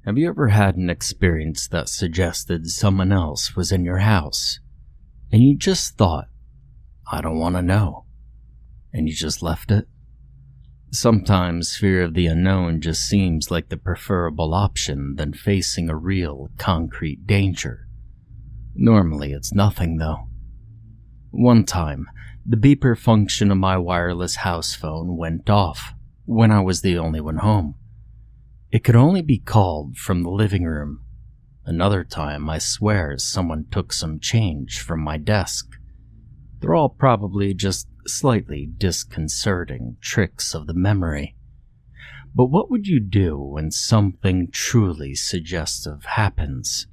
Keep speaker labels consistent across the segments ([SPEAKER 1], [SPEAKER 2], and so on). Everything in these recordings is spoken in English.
[SPEAKER 1] Have you ever had an experience that suggested someone else was in your house, and you just thought, I don't want to know, and you just left it? Sometimes fear of the unknown just seems like the preferable option than facing a real, concrete danger. Normally it's nothing though. One time, the beeper function of my wireless house phone went off when I was the only one home. It could only be called from the living room. Another time, I swear someone took some change from my desk. They're all probably just slightly disconcerting tricks of the memory. But what would you do when something truly suggestive happens?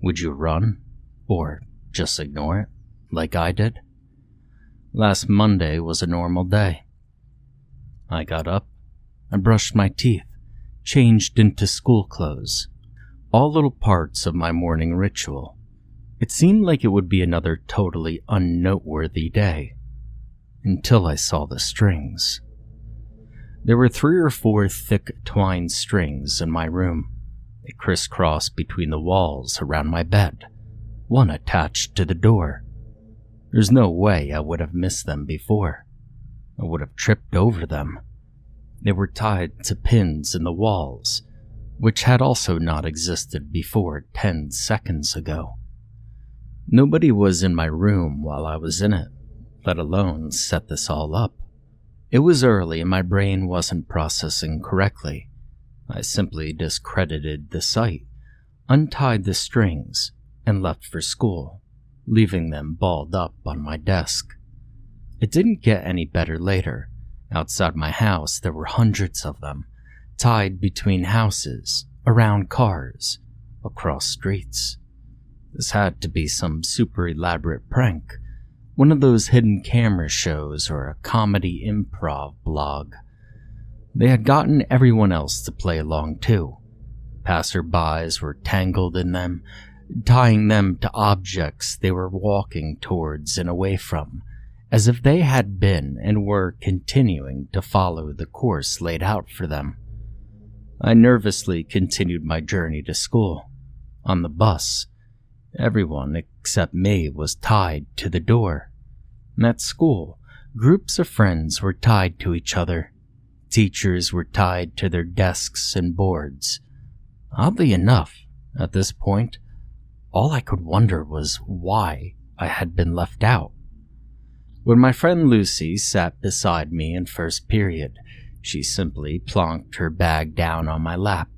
[SPEAKER 1] Would you run? Or just ignore it, like I did? Last Monday was a normal day. I got up and brushed my teeth, changed into school clothes, all little parts of my morning ritual. It seemed like it would be another totally unnoteworthy day, until I saw the strings. There were 3 or 4 thick twine strings in my room. They crisscrossed between the walls around my bed, one attached to the door. There's no way I would have missed them before. I would have tripped over them. They were tied to pins in the walls, which had also not existed before 10 seconds ago. Nobody was in my room while I was in it, let alone set this all up. It was early and my brain wasn't processing correctly. I simply discredited the sight, untied the strings, and left for school, leaving them balled up on my desk. It didn't get any better later. Outside my house, there were hundreds of them, tied between houses, around cars, across streets. This had to be some super elaborate prank, one of those hidden camera shows or a comedy improv blog. They had gotten everyone else to play along too. Passerbys were tangled in them, tying them to objects they were walking towards and away from, as if they had been and were continuing to follow the course laid out for them. I nervously continued my journey to school. On the bus, everyone except me was tied to the door. At school, groups of friends were tied to each other. Teachers were tied to their desks and boards. Oddly enough, at this point, all I could wonder was why I had been left out. When my friend Lucy sat beside me in first period, she simply plonked her bag down on my lap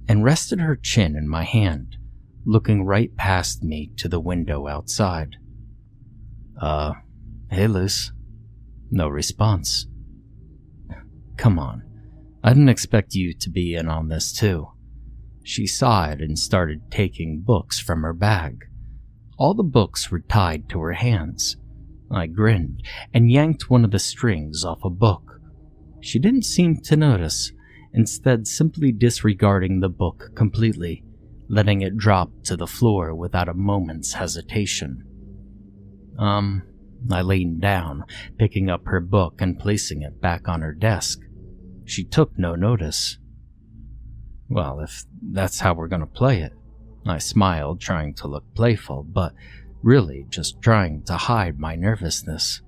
[SPEAKER 1] and rested her chin in my hand, looking right past me to the window outside. Hey, Luce. No response. Come on, I didn't expect you to be in on this too. She sighed and started taking books from her bag. All the books were tied to her hands. I grinned and yanked one of the strings off a book. She didn't seem to notice, instead simply disregarding the book completely, letting it drop to the floor without a moment's hesitation. I leaned down, picking up her book and placing it back on her desk. She took no notice. Well, if that's how we're going to play it, I smiled, trying to look playful, but really just trying to hide my nervousness.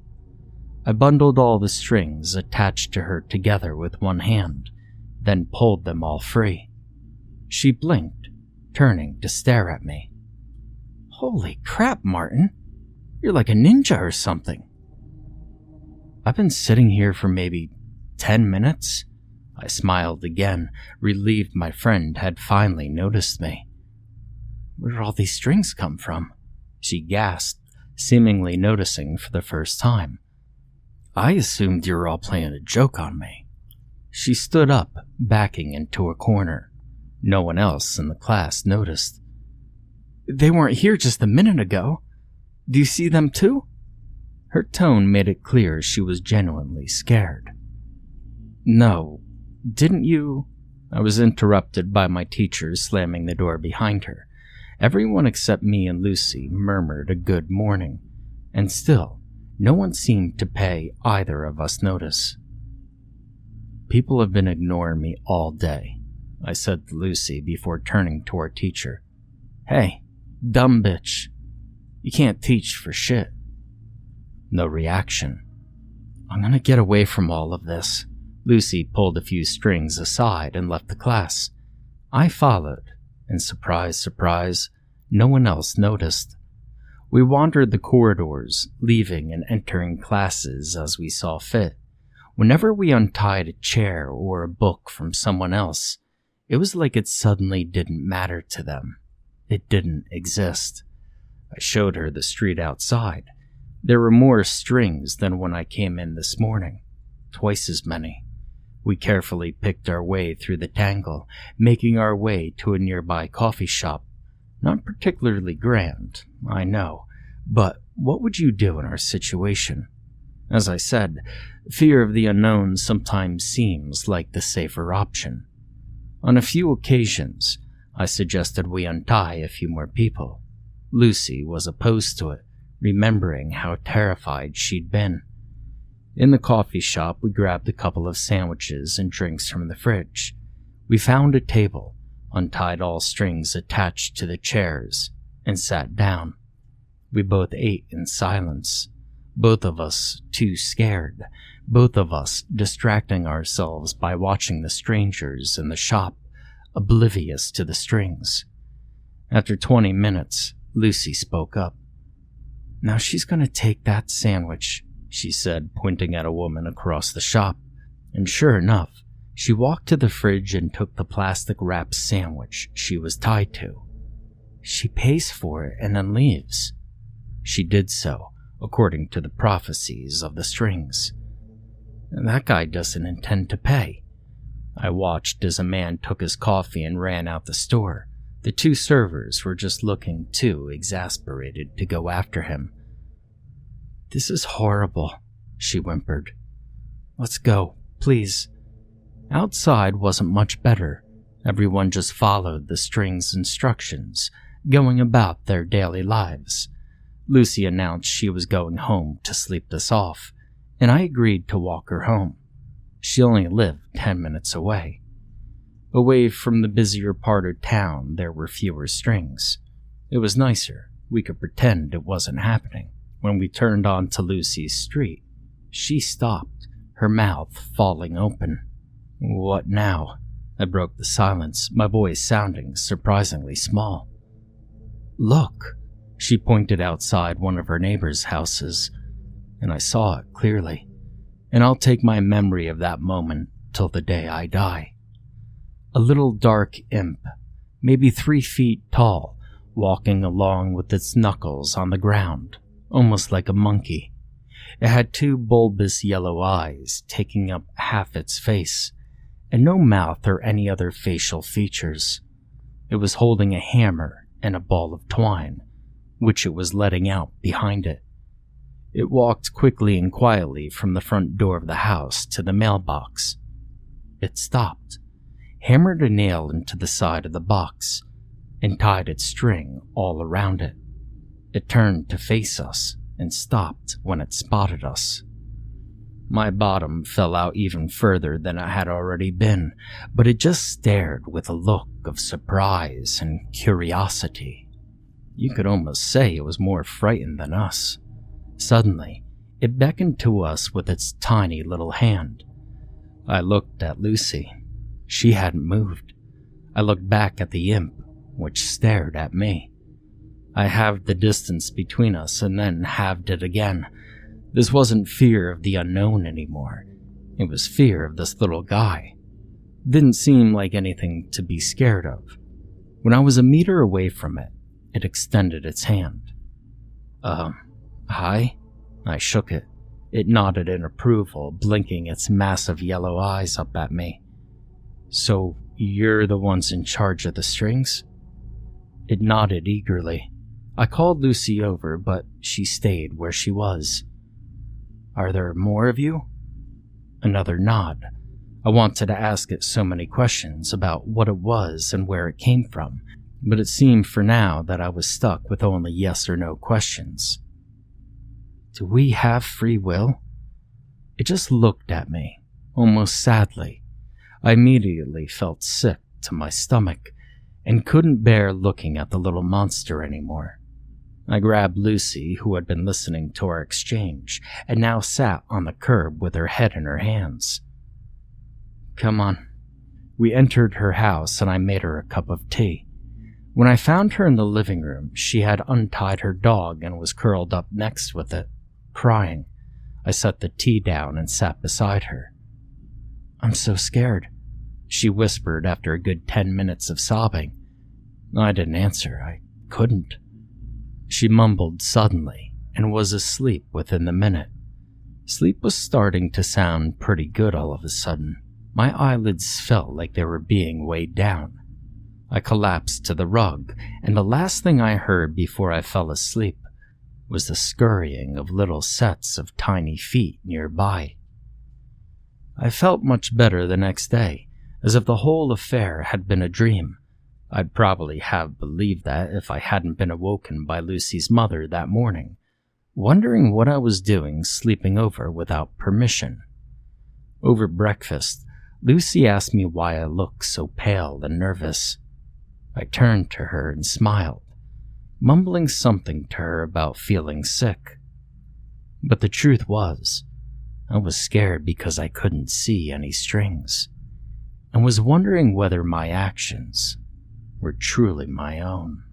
[SPEAKER 1] I bundled all the strings attached to her together with one hand, then pulled them all free. She blinked, turning to stare at me. Holy crap, Martin. You're like a ninja or something. I've been sitting here for maybe 10 minutes. I smiled again, relieved my friend had finally noticed me. Where did all these strings come from? She gasped, seemingly noticing for the first time. I assumed you were all playing a joke on me. She stood up, backing into a corner. No one else in the class noticed. They weren't here just a minute ago. Do you see them too? Her tone made it clear she was genuinely scared. No, didn't you? I was interrupted by my teacher slamming the door behind her. Everyone except me and Lucy murmured a good morning, and still, no one seemed to pay either of us notice. People have been ignoring me all day. I said to Lucy before turning to our teacher. "Hey, dumb bitch. You can't teach for shit." No reaction. "I'm gonna get away from all of this." Lucy pulled a few strings aside and left the class. I followed, and surprise, surprise, no one else noticed. We wandered the corridors, leaving and entering classes as we saw fit. Whenever we untied a chair or a book from someone else, it was like it suddenly didn't matter to them. It didn't exist. I showed her the street outside. There were more strings than when I came in this morning, twice as many. We carefully picked our way through the tangle, making our way to a nearby coffee shop. Not particularly grand, I know, but what would you do in our situation? As I said, fear of the unknown sometimes seems like the safer option. On a few occasions, I suggested we untie a few more people. Lucy was opposed to it, remembering how terrified she'd been. In the coffee shop, we grabbed a couple of sandwiches and drinks from the fridge. We found a table, untied all strings attached to the chairs, and sat down. We both ate in silence, both of us too scared, both of us distracting ourselves by watching the strangers in the shop, oblivious to the strings. After 20 minutes, Lucy spoke up. "Now she's going to take that sandwich," she said, pointing at a woman across the shop. And sure enough, she walked to the fridge and took the plastic-wrapped sandwich she was tied to. "She pays for it and then leaves." She did so, according to the prophecies of the strings. "That guy doesn't intend to pay." I watched as a man took his coffee and ran out the store. The two servers were just looking too exasperated to go after him. "This is horrible," she whimpered. "Let's go, please." Outside wasn't much better. Everyone just followed the string's instructions, going about their daily lives. Lucy announced she was going home to sleep this off, and I agreed to walk her home. She only lived 10 minutes away. Away from the busier part of town, there were fewer strings. It was nicer. We could pretend it wasn't happening. When we turned onto Lucy's street, she stopped, her mouth falling open. "What now?" I broke the silence, my voice sounding surprisingly small. "Look," she pointed outside one of her neighbors' houses, and I saw it clearly. And I'll take my memory of that moment till the day I die. A little dark imp, maybe 3 feet tall, walking along with its knuckles on the ground, almost like a monkey. It had 2 bulbous yellow eyes taking up half its face, and no mouth or any other facial features. It was holding a hammer and a ball of twine, which it was letting out behind it. It walked quickly and quietly from the front door of the house to the mailbox. It stopped, hammered a nail into the side of the box, and tied its string all around it. It turned to face us and stopped when it spotted us. My bottom fell out even further than it had already been, but it just stared with a look of surprise and curiosity. You could almost say it was more frightened than us. Suddenly, it beckoned to us with its tiny little hand. I looked at Lucy. She hadn't moved. I looked back at the imp, which stared at me. I halved the distance between us and then halved it again. This wasn't fear of the unknown anymore. It was fear of this little guy. Didn't seem like anything to be scared of. When I was a meter away from it, it extended its hand. Hi? I shook it. It nodded in approval, blinking its massive yellow eyes up at me. "So, you're the ones in charge of the strings?" It nodded eagerly. I called Lucy over, but she stayed where she was. "Are there more of you?" Another nod. I wanted to ask it so many questions about what it was and where it came from, but it seemed for now that I was stuck with only yes or no questions. "Do we have free will?" It just looked at me, almost sadly. I immediately felt sick to my stomach and couldn't bear looking at the little monster anymore. I grabbed Lucy, who had been listening to our exchange and now sat on the curb with her head in her hands. "Come on." We entered her house and I made her a cup of tea. When I found her in the living room, she had untied her dog and was curled up next with it, crying. I set the tea down and sat beside her. "I'm so scared," she whispered after a good 10 minutes of sobbing. I didn't answer. I couldn't. She mumbled suddenly and was asleep within the minute. Sleep was starting to sound pretty good all of a sudden. My eyelids felt like they were being weighed down. I collapsed to the rug, and the last thing I heard before I fell asleep was the scurrying of little sets of tiny feet nearby. I felt much better the next day, as if the whole affair had been a dream. I'd probably have believed that if I hadn't been awoken by Lucy's mother that morning, wondering what I was doing sleeping over without permission. Over breakfast, Lucy asked me why I looked so pale and nervous. I turned to her and smiled, mumbling something to her about feeling sick. But the truth was, I was scared because I couldn't see any strings, and was wondering whether my actions were truly my own.